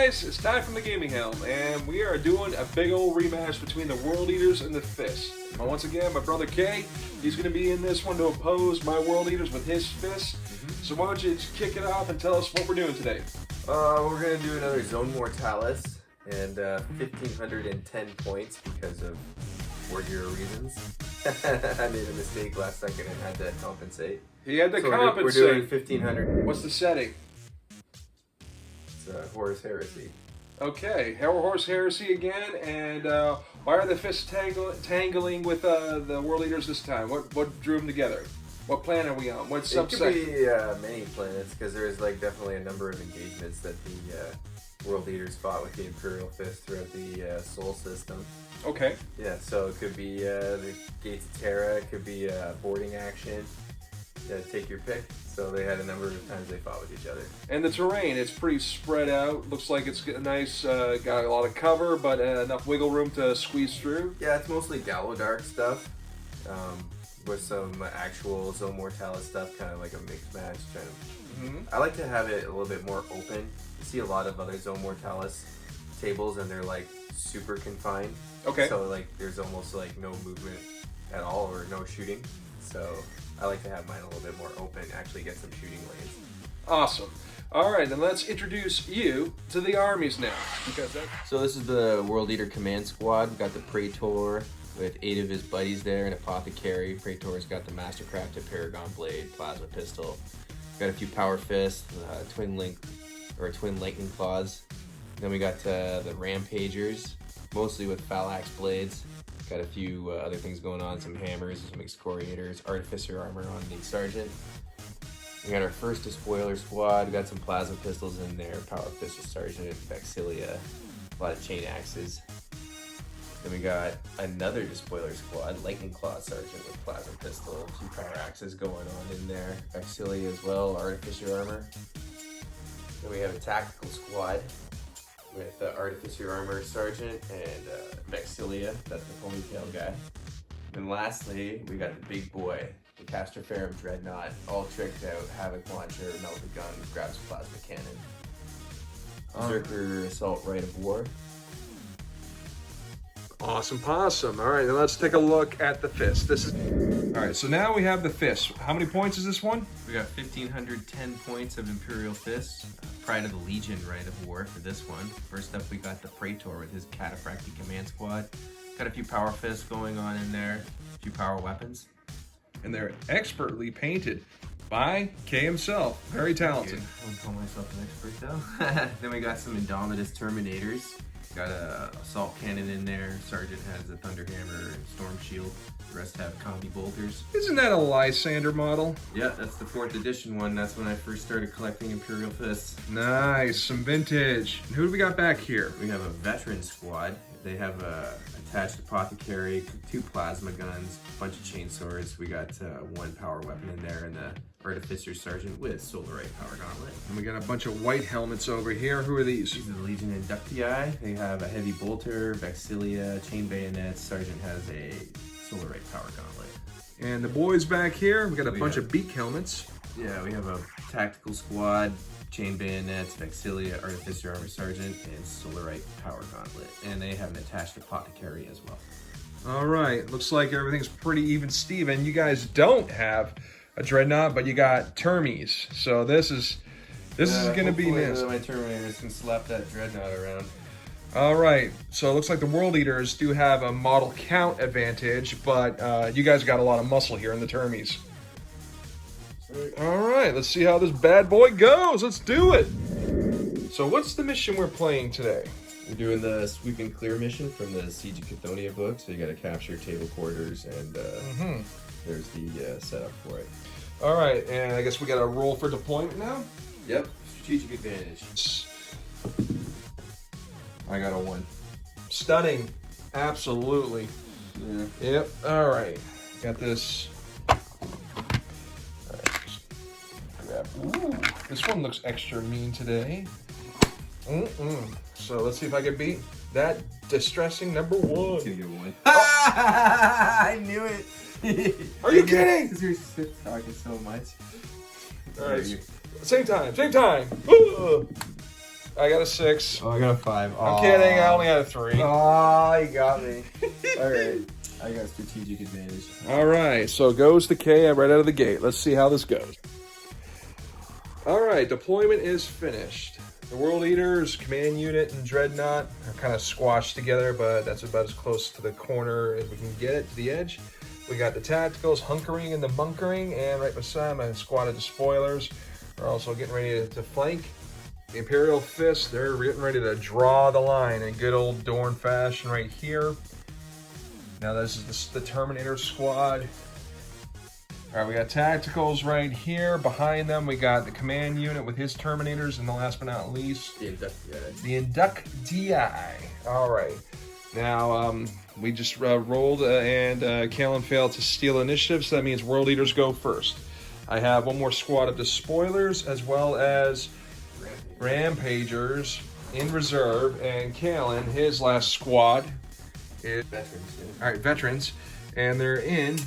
guys, it's time from the gaming helm, and we are doing a big old rematch between the World Eaters and the Fists. Once again, my brother Kay, he's going to be in this one to oppose my World Eaters with his Fists. So why don't you just kick it off and tell us what we're doing today? We're going to do another Zone Mortalis, and 1,510 points because of War Hero reasons. I made a mistake last second and had to compensate. He had to compensate. We're doing 1,500. What's the setting? It's Horus Heresy. Okay, Horus Heresy again, and why are the Fists tangling with the World Eaters this time? What drew them together? What planet are we on? What subsect? It could be many planets, because there's like definitely a number of engagements that the World Eaters fought with the Imperial Fist throughout the Sol system. Okay. Yeah, so it could be the Gates of Terra, it could be boarding action. Yeah, take your pick. So they had a number of times they fought with each other. And the terrain, it's pretty spread out. Looks like it's nice, got a lot of cover, but enough wiggle room to squeeze through. Yeah, it's mostly Gallowdark stuff, with some actual Zone Mortalis stuff, kind of like a mixed match. I like to have it a little bit more open. You see a lot of other Zone Mortalis tables, and they're like super confined. Okay. So like there's almost like no movement at all, or no shooting. So I like to have mine a little bit more open, actually get some shooting lanes. Awesome. All right, then let's introduce you to the armies now. So this is the World Eater Command Squad. We've got the Praetor with 8 of his buddies there, an Apothecary. Praetor's got the Mastercrafted Paragon Blade, Plasma Pistol. Got a few Power Fists, Twin Lightning Claws. Then we got the Rampagers, mostly with Phalanx Blades. Got a few other things going on, some hammers, some excoriators, artificer armor on the sergeant. We got our first despoiler squad. We got some plasma pistols in there, power pistol sergeant, Vaxilia, a lot of chain axes. Then we got another despoiler squad, lightning claw sergeant with plasma pistol, a few power axes going on in there, Vaxilia as well, artificer armor. Then we have a tactical squad with Artificer Armor Sergeant and Vaxilia, that's the ponytail guy. And lastly, we got the big boy, the Castroferum Dreadnought, all tricked out, Havoc Launcher, Melted Gun, grabs Plasma Cannon. Berserker Assault Rite of War. Awesome possum. All right, then let's take a look at the Fist. All right, so now we have the Fist. How many points is this one? We got 1,510 points of Imperial Fists. Pride of the Legion Rite of War for this one. First up, we got the Praetor with his Cataphractic Command Squad. Got a few Power Fists going on in there, a few power weapons. And they're expertly painted by Kay himself. Very talented. I wouldn't call myself an expert though. Then we got some Indomitus Terminators. Got a assault cannon in there. Sergeant has a Thunderhammer and Storm Shield. The rest have combi bolters. Isn't that a Lysander model? Yeah, that's the 4th edition one. That's when I first started collecting Imperial Fists. Nice, some vintage. And who do we got back here? We have a veteran squad. They have a attached Apothecary, 2 plasma guns, a bunch of chain swords. We got 1 power weapon in there, and the Artificer Sergeant with Solarite Power Gauntlet. And we got a bunch of white helmets over here. Who are these? These are the Legion Inductii. They have a heavy bolter, Vaxilia, chain bayonets. Sergeant has a Solarite Power Gauntlet. And the boys back here, we got a bunch of beak helmets. Yeah, we have a tactical squad, chain bayonets, Vaxilia, Artificer Armor Sergeant, and Solarite Power Gauntlet. And they have an attached Apothecary as well. All right, looks like everything's pretty even Steven. You guys don't have a Dreadnought, but you got Termies. So this is gonna be nice. My Terminators can slap that Dreadnought around. All right, so it looks like the World Eaters do have a model count advantage, but you guys got a lot of muscle here in the Termies. All right, let's see how this bad boy goes. Let's do it. So what's the mission we're playing today? We're doing the Sweep and Clear mission from the Siege of Cathonia book. So you got to capture table quarters, and there's the setup for it. All right, and I guess we got to roll for deployment now? Yep, strategic advantage. I got a 1. Stunning. Absolutely. Yeah. Yep. All right. Got this. All right. Ooh, this one looks extra mean today. So let's see if I can beat that distressing number 1. Gonna get 1. I knew it. Are you kidding? Because you're talking so much. All right. Same time. I got a 6. Oh, I got a 5. I'm kidding. I only had a 3. Oh, you got me. All right. I got strategic advantage. All right. So goes the K right out of the gate. Let's see how this goes. All right. Deployment is finished. The World Eaters, Command Unit, and Dreadnought are kind of squashed together, but that's about as close to the corner as we can get it, to the edge. We got the Tacticals hunkering and the bunkering, and right beside them, a squad of the Spoilers are also getting ready to flank. The Imperial Fist, they're getting ready to draw the line in good old Dorn fashion right here. Now this is the Terminator squad. All right, we got Tacticals right here. Behind them, we got the Command Unit with his Terminators, and the last but not least, The Inductii. the Inductii. All right. Now, we just rolled and Kalen failed to steal initiative, so that means World Eaters go first. I have one more squad of the Spoilers as well as Rampagers in reserve, and Kalen, his last squad is Veterans. Yeah. all right, veterans, and they're in.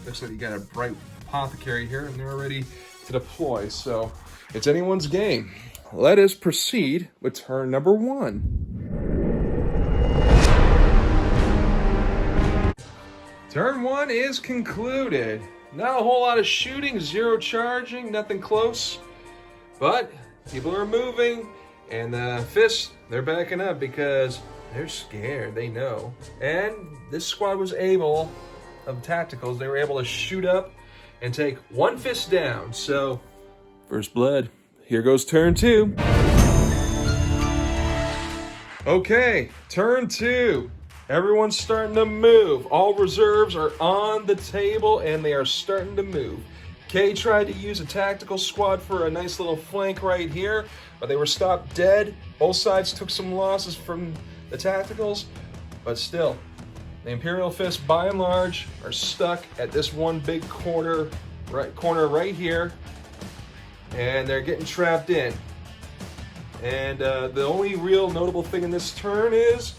Looks like you got a bright apothecary here, and they're ready to deploy. So it's anyone's game. Let us proceed with turn number 1. Turn 1 is concluded. Not a whole lot of shooting, 0 charging, nothing close. But people are moving, and the fists, they're backing up because they're scared, they know. And this squad was able, of Tacticals, they were able to shoot up and take one fist down. So, first blood. Here goes turn 2. Okay, turn 2. Everyone's starting to move. All reserves are on the table and they are starting to move. Kay tried to use a tactical squad for a nice little flank right here, but they were stopped dead. Both sides took some losses from the tacticals, but still, the Imperial Fist, by and large, are stuck at this one big corner right here, and they're getting trapped in. And the only real notable thing in this turn is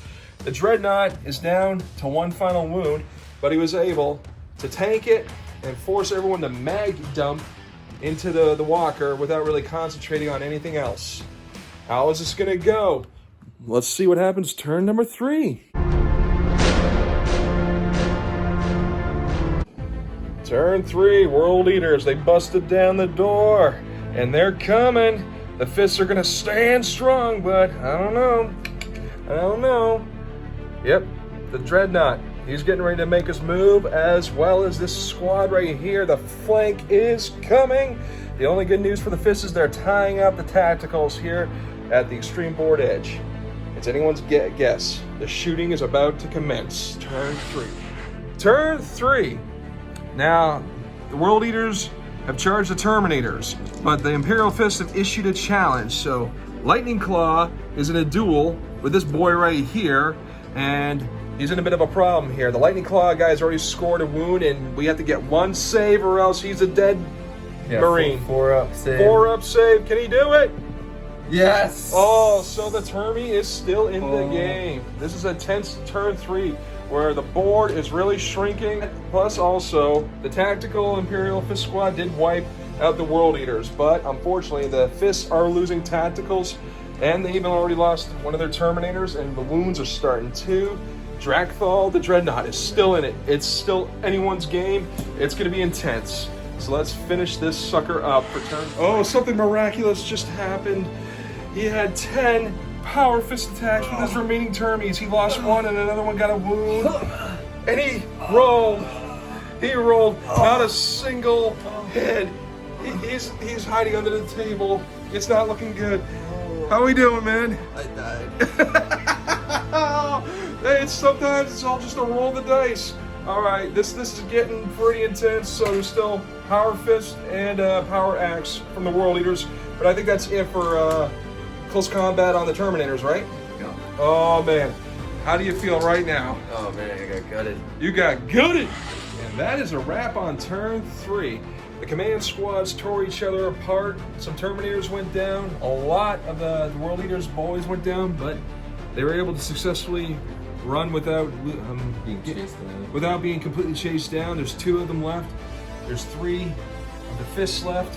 the Dreadnought is down to one final wound, but he was able to tank it and force everyone to mag dump into the walker without really concentrating on anything else. How is this gonna go? Let's see what happens turn number 3. Turn 3, World Eaters, they busted down the door, and they're coming. The fists are gonna stand strong, but I don't know. Yep, the Dreadnought, he's getting ready to make his move, as well as this squad right here. The flank is coming. The only good news for the fists is they're tying up the tacticals here at the extreme board edge. It's anyone's guess. The shooting is about to commence. Turn 3. Turn 3. Now, the World Eaters have charged the Terminators, but the Imperial Fists have issued a challenge. So, Lightning Claw is in a duel with this boy right here, and he's in a bit of a problem here. The Lightning Claw guy's already scored a wound, and we have to get one save or else he's a dead Marine. 4 up save. 4 up save. Can he do it? Yes! Oh, so the Termi is still in the game. This is a tense turn 3 where the board is really shrinking. Plus also, the tactical Imperial Fist squad did wipe out the World Eaters, but unfortunately the Fists are losing tacticals, and they even already lost one of their Terminators, and the wounds are starting too. Drakthal, the Dreadnought, is still in it. It's still anyone's game. It's gonna be intense. So let's finish this sucker up for turn. Oh, something miraculous just happened. He had 10 power fist attacks with his remaining termies. He lost one and another one got a wound. And he rolled. Not a single hit. He's hiding under the table. It's not looking good. How we doing, man? I died. Hey, sometimes it's all just a roll of the dice. All right, this is getting pretty intense. So there's still power fist and power axe from the World Eaters, but I think that's it for close combat on the Terminators, right? Yeah. Oh man, how do you feel right now? Oh man, I got gutted. You got gutted, and that is a wrap on turn 3. The command squads tore each other apart. Some Terminators went down. A lot of the World Eaters boys went down, but they were able to successfully run without being completely chased down. There's 2 of them left. There's 3 of the fists left.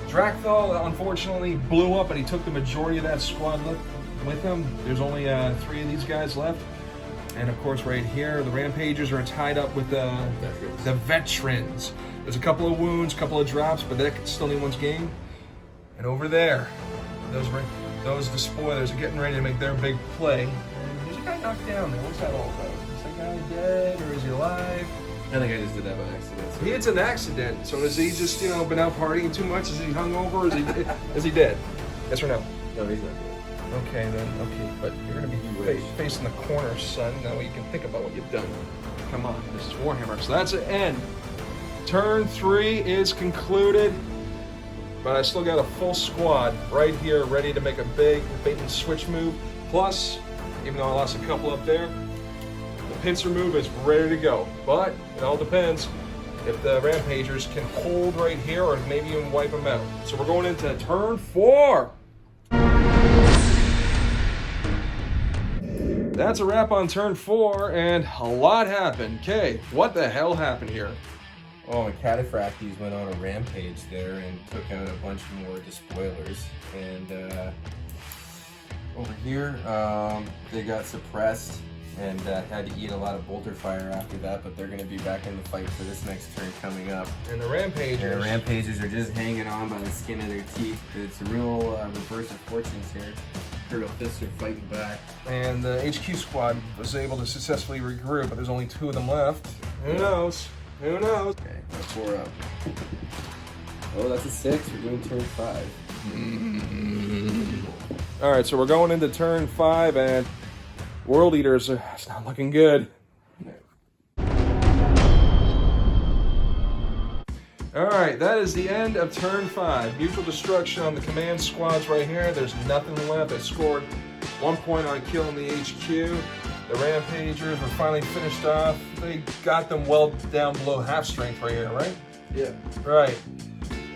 Drakthal, unfortunately, blew up, but he took the majority of that squad with him. There's only 3 of these guys left. And of course, right here, the Rampagers are tied up with the veterans. There's a couple of wounds, a couple of drops, but that still anyone's game. And over there, those despoilers are getting ready to make their big play. And there's a guy knocked down there. What's that all about? Is that guy dead or is he alive? I think I just did that by accident. So. It's an accident. So is he just, been out partying too much? Is he hungover? Is he dead? Yes or no? No, he's not dead. Okay, then. Okay, but you're going to be facing the corner, son. Now you can think about what you've done. Come on, this is Warhammer. So that's the end. Turn 3 is concluded. But I still got a full squad right here ready to make a big bait and switch move. Plus, even though I lost a couple up there, the pincer move is ready to go. But it all depends if the Rampagers can hold right here or maybe even wipe them out. So we're going into turn 4. That's a wrap on turn 4, and a lot happened. Okay, what the hell happened here? Oh, and Cataphractes went on a rampage there and took out a bunch more despoilers. And over here, they got suppressed and had to eat a lot of bolter fire after that, but they're going to be back in the fight for this next turn coming up. And the Rampagers are just hanging on by the skin of their teeth. It's a real reverse of fortunes here. Imperial Fists are fighting back. And the HQ squad was able to successfully regroup, but there's only 2 of them left. Who knows? Who knows? Okay, that's 4 up. Oh, that's a 6. We're doing turn 5. All right, so we're going into turn 5, and World Eaters, it's not looking good. All right, that is the end of turn 5. Mutual destruction on the command squads right here. There's nothing left. They scored 1 point on killing the HQ. The Rampagers were finally finished off. They got them well down below half strength right here, right? Yeah. Right.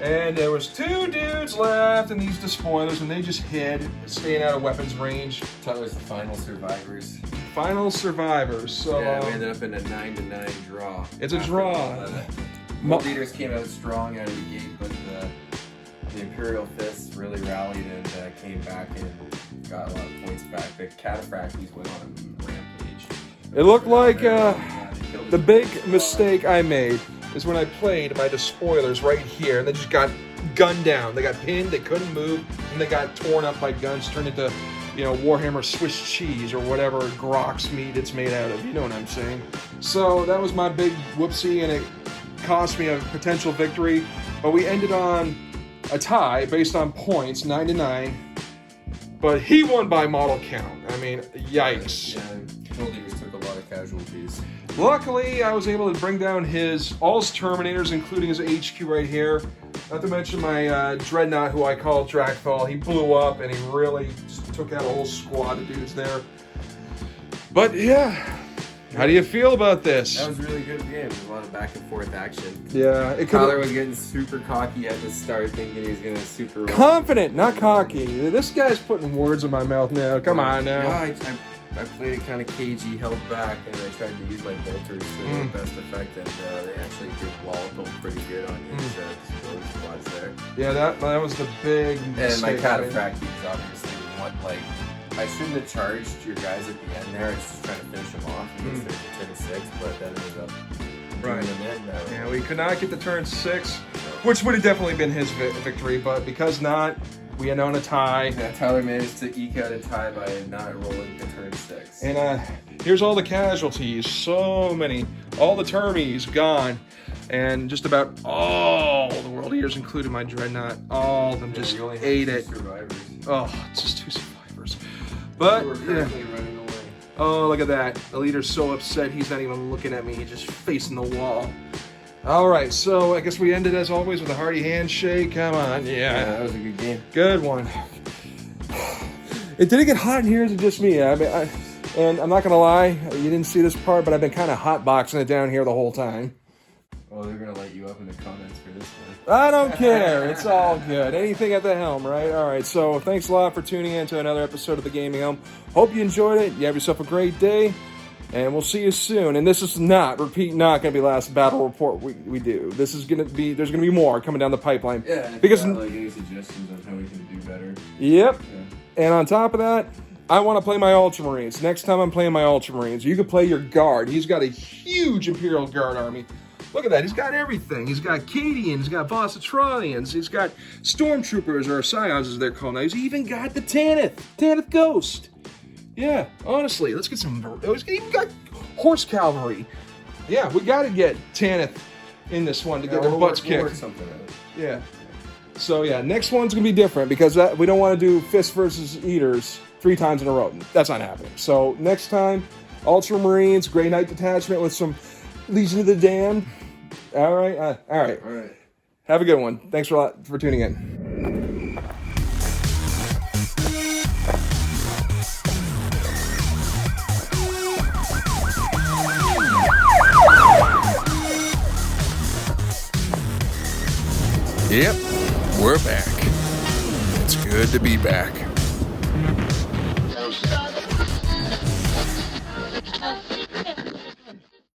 And there was 2 dudes left in these despoilers, and they just hid, staying out of weapons range. Tyler's the final survivors. Final survivors. So yeah, we ended up in a 9-9 draw. It's a draw. World Leaders came out strong out of the gate, but the Imperial Fists really rallied and came back and got a lot of points back. The Cataphractes went on a rampage. It looked like the big mistake I made is when I played my despoilers right here, and they just got gunned down. They got pinned, they couldn't move, and they got torn up by guns, turned into, Warhammer Swiss cheese or whatever Grox meat it's made out of. You know what I'm saying? So that was my big whoopsie, and it cost me a potential victory. But we ended on a tie based on points, 9-9. But he won by model count. I mean, yikes. Yeah, World Leaders took a lot of casualties. Luckily, I was able to bring down all his Terminators, including his HQ right here. Not to mention my Dreadnought, who I call Drakthal. He blew up, and he really just took out a whole squad of dudes there. But yeah, how do you feel about this? That was a really good game. There was a lot of back and forth action. Yeah, Tyler was getting super cocky at the start, thinking he was going to super... Confident, not cocky. This guy's putting words in my mouth now. Come on now. Yeah, I played it kind of cagey, held back, and I tried to use my bolters to the best effect, and they actually did wallop them pretty good on his squads there. Yeah, that was the big And my mistake. Cataphractes obviously I shouldn't have charged your guys at the end there. I was just trying to finish them off against their turn 6, but that ended up bringing them in. Yeah, we could not get the turn 6, which would have definitely been his victory, but because not, we end on a tie. Yeah, Tyler managed to eke out a tie by not rolling the turn 6. And here's all the casualties. So many. All the termies gone. And just about all the World Eaters, including my Dreadnought, all of them just ate it. Survivors. Oh, it's just 2 survivors. But, We're currently running away. Oh, look at that. The leader's so upset he's not even looking at me. He's just facing the wall. All right, so I guess we ended as always with a hearty handshake. Come on, Yeah, that was a good game. Good one. It didn't get hot in here, is it just me? And I'm not gonna lie, you didn't see this part, but I've been kind of hotboxing it down here the whole time. Well, they're gonna light you up in the comments for this one. I don't care. It's all good. Anything at the helm, right? All right, so thanks a lot for tuning in to another episode of The Gaming Helm. Hope you enjoyed it. You have yourself a great day. And we'll see you soon. And this is not going to be the last battle report we do. This is going to be, there's going to be more coming down the pipeline. Yeah, and if because you got, like, any suggestions on how we can do better. Yep. Yeah. And on top of that, I want to play my Ultramarines. Next time I'm playing my Ultramarines, you can play your Guard. He's got a huge Imperial Guard army. Look at that. He's got everything. He's got Cadians. He's got Vossitronians. He's got Stormtroopers, or Scions as they're called now. He's even got the Tanith Ghost. Yeah, honestly, let's get some. He's even got Horse Cavalry. Yeah, we got to get Tanith in this one to get their butts kicked. Yeah. So yeah, next one's gonna be different because we don't want to do Fist versus Eaters 3 times in a row. That's not happening. So next time, Ultramarines, Grey Knight Detachment with some Legion of the Damned. All right. All right. Have a good one. Thanks a lot for tuning in. Yep, we're back. It's good to be back.